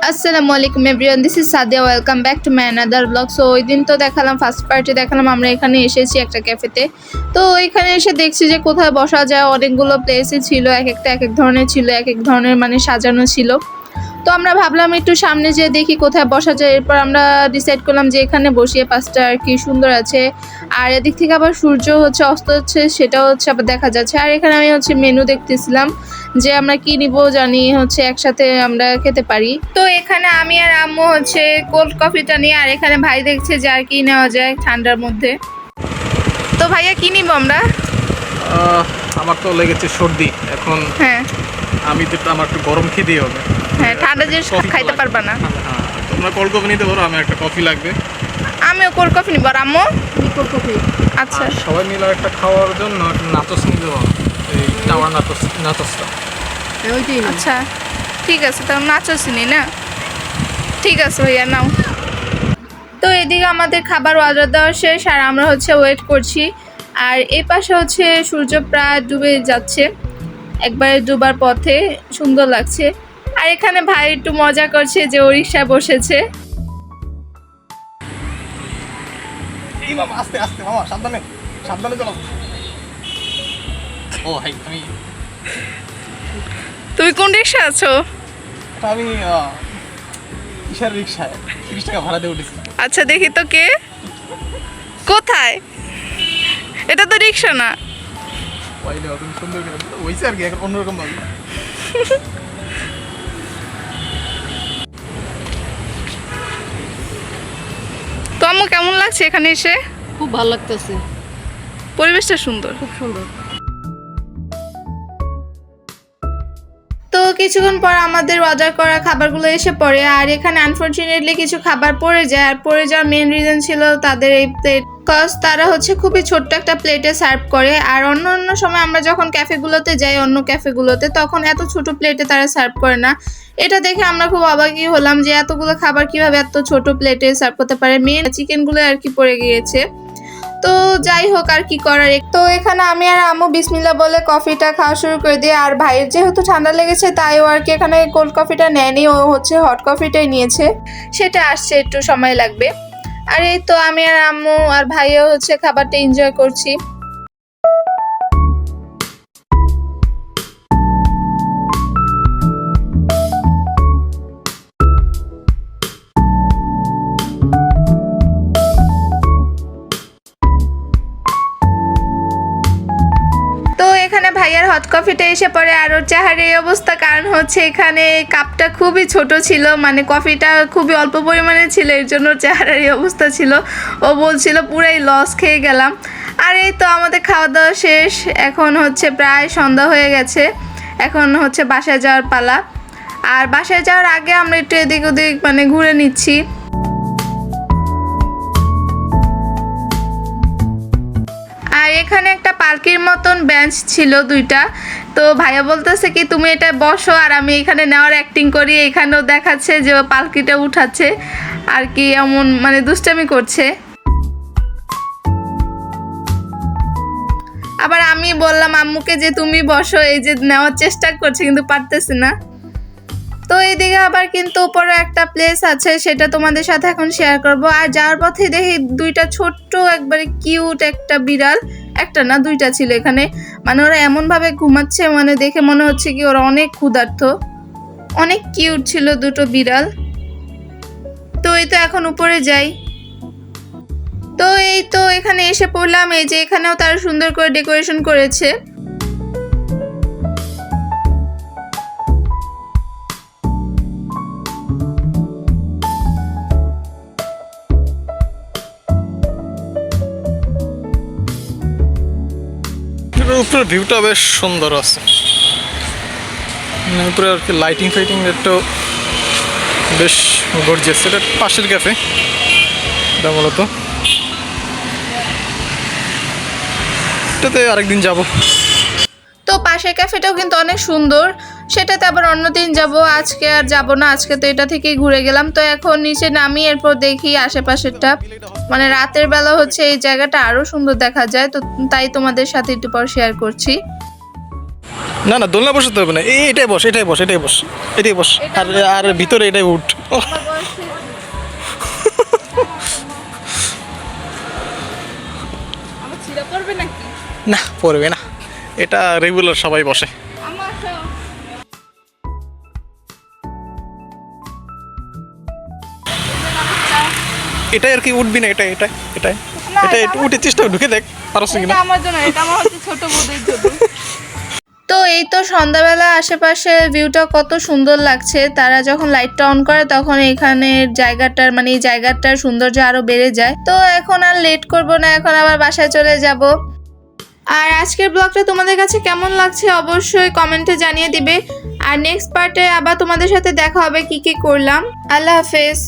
আসসালামু আলাইকুম everyone, this is Sadia. Welcome back to my another blog. So ওই দিন তো দেখালাম, ফার্স্ট পার্টি দেখালাম, আমরা এখানে এসেছি একটা ক্যাফেতে। তো এখানে এসে দেখছি যে কোথায় বসা যায়, অনেকগুলো প্লেসই ছিল, এক একটা এক এক ধরনের ছিল, এক এক ধরনের মানে সাজানো ছিল। তো আমরা ভাবলাম একটু সামনে যেয়ে দেখি কোথায় বসা যায়। এরপর আমরা ডিসাইড করলাম যে এখানে বসিয়ে পাঁচটা আর কি সুন্দর আছে। আর এদিক থেকে আবার সূর্য হচ্ছে অস্ত হচ্ছে, সেটাও হচ্ছে আবার দেখা যাচ্ছে। আর এখানে আমি হচ্ছে মেনু দেখতেছিলাম যে আমরা কি নিব, জানি হচ্ছে একসাথে আমরা খেতে পারি। তো এখানে আমি আর আম্মু হচ্ছে কোল্ড কফিটা নিয়ে, আর এখানে ভাই দেখছে যে আর কি নেওয়া যায় ঠান্ডার মধ্যে। তো ভাইয়া কি নিব আমরা? আমার তো লেগেছে সর্দি এখন। হ্যাঁ আমি তো আমার একটু গরম খেতেই হবে। হ্যাঁ, ঠান্ডা জিনিস খাইতে পারবা না। হ্যাঁ, তোমরা কোল্ড কফি নিতে পারো, আমি একটা কফি লাগবে। আমিও কোল্ড কফি নিব। আর আম্মু কোল্ড কফি। আচ্ছা, আর সবাই মিলে একটা খাওয়ার জন্য একটা নাচস নিতে পারো, এই টাওয়ার নাচসটা। আচ্ছা ঠিক আছে, তাহলে নাচোস নি না? ঠিক আছে ভাইয়া, নাও। তো এদিকে আমাদের খাবার অর্ডার দেওয়া শেষ, আর আমরা হচ্ছে ওয়েট করছি। আর এই পাশে হচ্ছে সূর্য প্রায় ডুবে যাচ্ছে, একবারে ডুবার পথে, সুন্দর লাগছে। আর এখানে ভাই একটু মজা করছে যে ও রিকশায় বসেছে। এই মামা, আস্তে আস্তে মামা, সাবধানে সাবধানে চলো। ও হাই, তুমি কোন রিকশা আছো? আমি কিসের রিক্সায় 30 টাকা ভাড়া দিয়ে উঠেছি। আচ্ছা দেখি তো কে কোথায়, এটা তো রিকশা না। ওইলে তুমি সুন্দর করে ওইছে আর কি, এখন অন্যরকম ভাবে। তো আম্মু কেমন লাগছে এখানে এসে? খুব ভালো লাগতেছে, পরিবেশটা সুন্দর, খুব সুন্দর। তো কিছুক্ষণ পর আমাদের অর্ডার করা খাবারগুলো এসে পড়ে। আর এখানে আনফরচুনেটলি কিছু খাবার পড়ে যায়, আর পড়ে যাওয়ার মেন রিজন ছিল তাদের এই প্লেট। কজ তারা হচ্ছে খুবই ছোট্ট একটা প্লেটে সার্ভ করে, আর অন্য অন্য সময় আমরা যখন ক্যাফেগুলোতে যাই, অন্য ক্যাফেগুলোতে, তখন এত ছোট প্লেটে তারা সার্ভ করে না। এটা দেখে আমরা খুব অবাকই হলাম যে এতগুলো খাবার কিভাবে এত ছোট প্লেটে সার্ভ করতে পারে। মেন চিকেনগুলো আর কি পড়ে গিয়েছে। তো যাই হোক, আর কি করার। তো এখানে আমি আর আম্মু বিসমিল্লাহ বলে কফিটা খাওয়া শুরু করে দিই। আর ভাইয়ের যেহেতু ঠান্ডা লেগেছে, তাই ও আর কি এখানে কোল্ড কফিটা নেয়নি, ও হচ্ছে হট কফিটাই নিয়েছে। সেটা আসছে, একটু সময় লাগবে। আর এই তো আমি আর আম্মু আর ভাইও হচ্ছে খাবারটা এনজয় করছি। তো এখানে ভাইয়ার হট কফিটা এসে পড়ে, আর ওর চেহারার এই অবস্থা কারণ হচ্ছে এখানে কাপটা খুবই ছোট ছিল, মানে কফিটা খুবই অল্প পরিমাণে ছিল, এর জন্য ওর চেহারার এই অবস্থা ছিল। ও বলছিল পুরাই লস খেয়ে গেলাম। আর এই তো আমাদের খাওয়া দাওয়া শেষ, এখন হচ্ছে প্রায় সন্ধ্যা হয়ে গেছে, এখন হচ্ছে বাসায় যাওয়ার পালা। আর বাসায় যাওয়ার আগে আমরা একটু এদিক ওদিক মানে ঘুরে নিচ্ছি। আর এখানে একটা পালকির মতন বেঞ্চ ছিল দুইটা। তো ভাইয়া বলতেছে কি তুমি এটা বসো, আর আমি এখানে নেওয়ার অ্যাক্টিং করি। এখানেও দেখাচ্ছে যে পালকিটা উঠাচ্ছে আর কি, এমন মানে দুষ্টামি করছে। আবার আমি বললাম আম্মুকে যে তুমি বসো, এই যে নেওয়ার চেষ্টা করছে কিন্তু পারতেছে না। তো এইদিকে আবার কিন্তু উপরে একটা প্লেস আছে, সেটা তোমাদের সাথে এখন শেয়ার করব। আর যাওয়ার পথে দেখি দুইটা ছোট্ট একবারে কিউট একটা বিড়াল, একটা না দুইটা ছিল এখানে। মানে ওরা এমনভাবে ঘুমাচ্ছে, মানে দেখে মনে হচ্ছে কি ওরা অনেক ক্ষুধার্ত। অনেক কিউট ছিল দুটো বিড়াল। তো এই তো এখন উপরে যাই। তো এই তো এখানে এসে পড়লাম, এই যে এখানেও তারা সুন্দর করে ডেকোরেশন করেছে। উপরে ভিউটা বেশ সুন্দর আছে, উপরে আর কি লাইটিং ফাইটিং একটু বেশ গর্জিয়াস। এটা পাশের ক্যাফে, এটা মূলত এটাতে আরেকদিন যাব। তো পাশের ক্যাফেটাও কিন্তু অনেক সুন্দর, সেটাতে আবার অন্যদিন যাব, আজকে আর যাব না। আজকে তো এটা থেকেই ঘুরে গেলাম। তো এখন নিচে নামি, এরপর দেখি আশেপাশেরটা। মানে রাতের বেলা হচ্ছে এই জায়গাটা আরো সুন্দর দেখা যায়, তো তাই তোমাদের সাথে একটু পর শেয়ার করছি। না না দোলনা বসাতে হবে না, এটাই বস, এটাই বস, এটাই বস, এটাই বস। আর আর ভিতরে এটাই উঠ। আমার ছিঁড়া পড়বে নাকি? না পড়বে না, এটা রেগুলার সবাই বসে। আমার এটাই আর কি, উঠবি না, এটাই এটাই এটাই না, এটা এটা একটু উঠে চেষ্টা করে ঢুকে দেখ পারছ কিনা। এটা আমার জন্য, এটা আমার হচ্ছে ছোট বোনের জন্য। তো এই তো সন্ধ্যাবেলা আশেপাশে ভিউটা কত সুন্দর লাগছে। তারা যখন লাইটটা অন করে তখন এখানের জায়গাটার মানে এই জায়গাটার সৌন্দর্য আরো বেড়ে যায়। তো এখন আর লেট করব না, এখন আবার বাসায় চলে যাব। আর আজকের ব্লগটা তোমাদের কাছে কেমন লাগছে অবশ্যই কমেন্টে জানিয়ে দিবে। আর নেক্সট পার্টে আবার তোমাদের সাথে দেখা হবে কি কি করলাম। আল্লাহ হাফেজ।